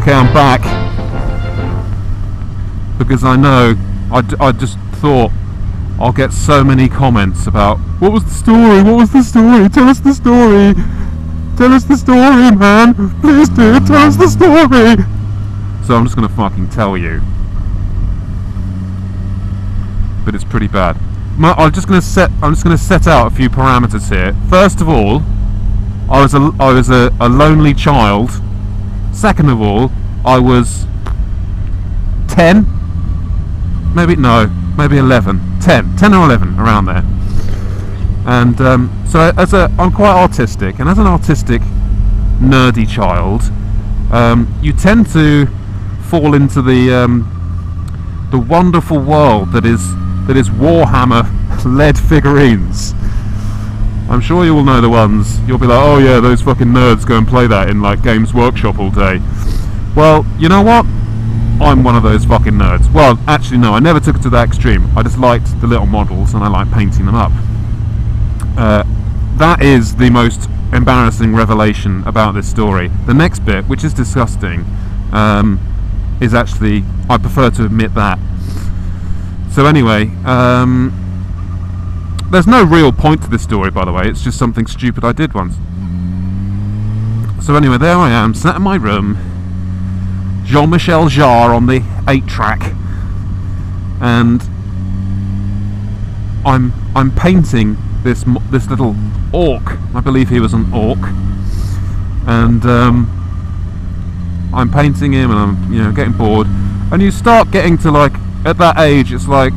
Okay, I'm back. Because I know, I just thought I'll get so many comments about, what was the story? What was the story? Tell us the story. Tell us the story, man. Please do, tell us the story. So I'm just gonna fucking tell you. But it's pretty bad. I'm just gonna set out a few parameters here. First of all, I was a lonely child. Second of all, I was 10. Maybe 11. 10 or 11, around there. And so I'm quite artistic, and as an artistic, nerdy child, you tend to fall into the wonderful world that is Warhammer lead figurines. I'm sure you all know the ones. You'll be like, oh yeah, those fucking nerds go and play that in like Games Workshop all day. Well, you know what? I'm one of those fucking nerds. Well, actually no, I never took it to that extreme. I just liked the little models and I liked painting them up. That is the most embarrassing revelation about this story. The next bit, which is disgusting, is actually, I prefer to admit that. So anyway, there's no real point to this story, by the way. It's just something stupid I did once. So anyway, there I am, sat in my room, Jean-Michel Jarre on the 8-track, and I'm painting this little orc. I believe he was an orc, and I'm painting him, and I'm getting bored, and you start getting to like, at that age, it's like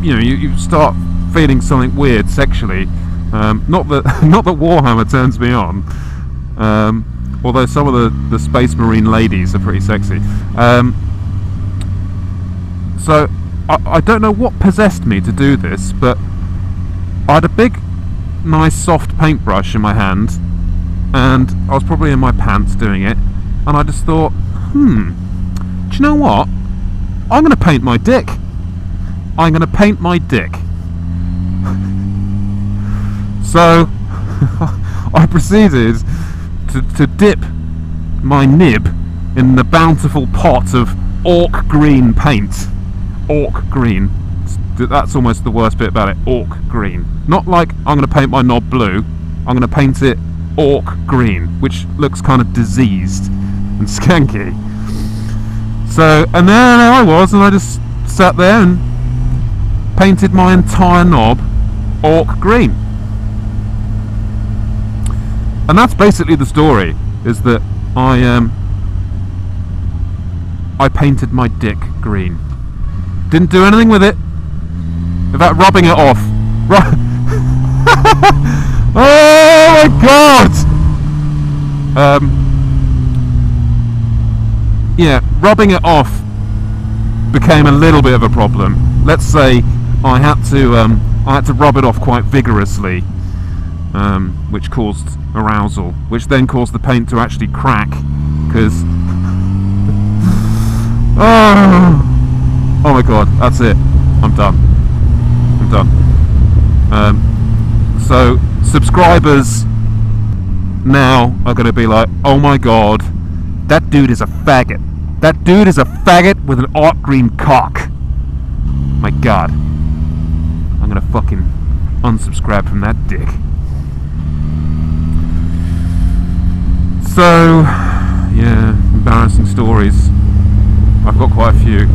you start feeling something weird sexually. Not that Warhammer turns me on. Although some of the Space Marine ladies are pretty sexy. So I don't know what possessed me to do this, but I had a big, nice, soft paintbrush in my hand, and I was probably in my pants doing it, and I just thought, do you know what? I'm going to paint my dick. I'm going to paint my dick. So I proceeded to dip my nib in the bountiful pot of orc green paint. Orc green. That's almost the worst bit about it. Orc green. Not like I'm going to paint my knob blue. I'm going to paint it orc green, which looks kind of diseased and skanky. So, and there I was, and I just sat there and painted my entire knob orc green. And that's basically the story, is that I painted my dick green. Didn't do anything with it. In fact, rubbing it off. Oh my god! Yeah, rubbing it off became a little bit of a problem. Let's say I had to rub it off quite vigorously, which caused arousal, which then caused the paint to actually crack, because oh my god, that's it. I'm done. So subscribers now are going to be like, oh my god, that dude is a faggot. That dude is a faggot with an art green cock. My god. I'm going to fucking unsubscribe from that dick. So, yeah, embarrassing stories. I've got quite a few.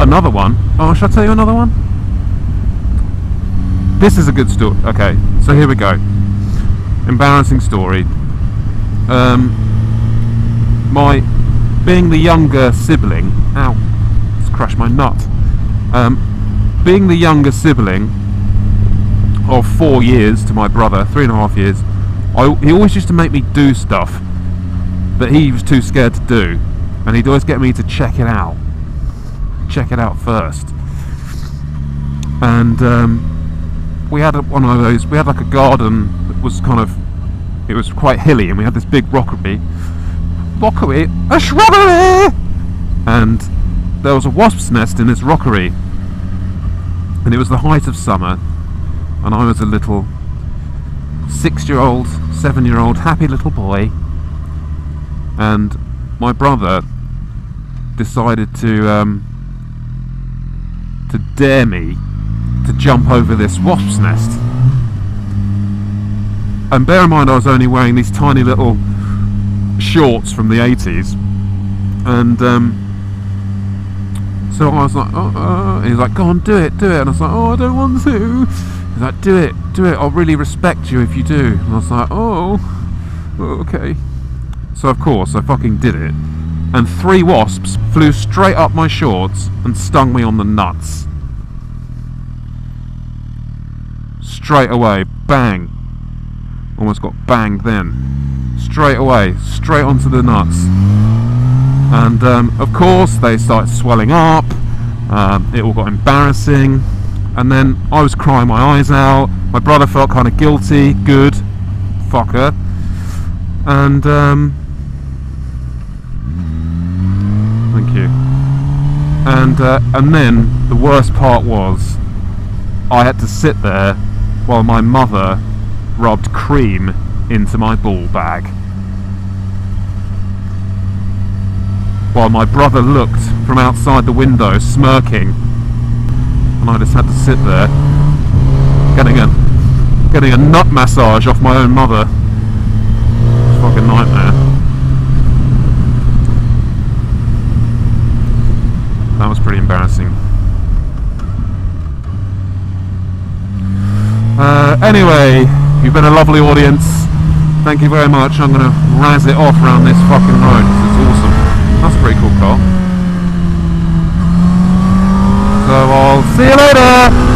Another one. Oh, shall I tell you another one? This is a good story. Okay, so here we go. Embarrassing story. My being the younger sibling. Ow! Just crushed my nut. Being the younger sibling of 4 years to my brother, 3.5 years, he always used to make me do stuff that he was too scared to do, and he'd always get me to check it out first. And we had one of those. We had like a garden that was it was quite hilly, and we had this big rockery, a shrubbery, and there was a wasp's nest in this rockery, and it was the height of summer, and I was a little 6-year-old, 7-year-old happy little boy, and my brother decided to dare me to jump over this wasp's nest. And bear in mind I was only wearing these tiny little shorts from the 80s, and so I was like, and he's like, go on, do it, and I was like, oh, I don't want to. He's like, do it, I'll really respect you if you do. And I was like, oh, okay. So of course I fucking did it, and 3 wasps flew straight up my shorts and stung me on the nuts. Straight away, bang. Almost got banged then. Straight away, straight onto the nuts. And of course they started swelling up. It all got embarrassing, and then I was crying my eyes out. My brother felt kind of guilty. Good fucker. And thank you. And then the worst part was I had to sit there while my mother rubbed cream into my ball bag, while my brother looked from outside the window smirking, and I just had to sit there getting a nut massage off my own mother. It's a fucking nightmare. That was pretty embarrassing. Anyway, you've been a lovely audience. Thank you very much. I'm going to razz it off around this fucking road because it's awesome. That's a pretty cool car. So I'll see you later!